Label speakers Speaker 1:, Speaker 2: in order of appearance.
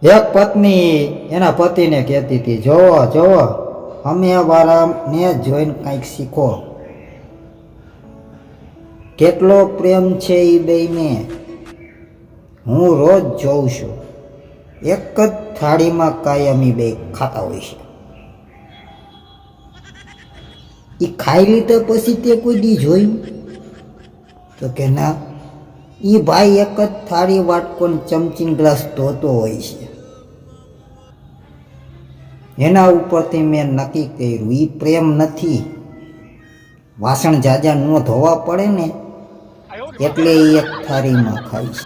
Speaker 1: એક પત્ની એના પતિને કહેતી હતી, જોવો જોવો અમે વાળાને જોઈને કંઈક શીખો. કેટલો પ્રેમ છે એ બેયને, હું રોજ જોઉં છું. એક જ થાળીમાં કાયમી બે ખાતા હોય છે. એ ખાઈ લીધા પછી તે કોઈ દી જોયું? તો કે ના, એ ભાઈ એક જ થાળી વાટકો ને ચમચીન ગ્લાસ ધોતો હોય છે. એના ઉપરથી મેં નક્કી કર્યું, એ પ્રેમ નથી. વાસણ જાજા ન ધોવા પડે ને એટલે એ એક થાળીમાં ખાય છે.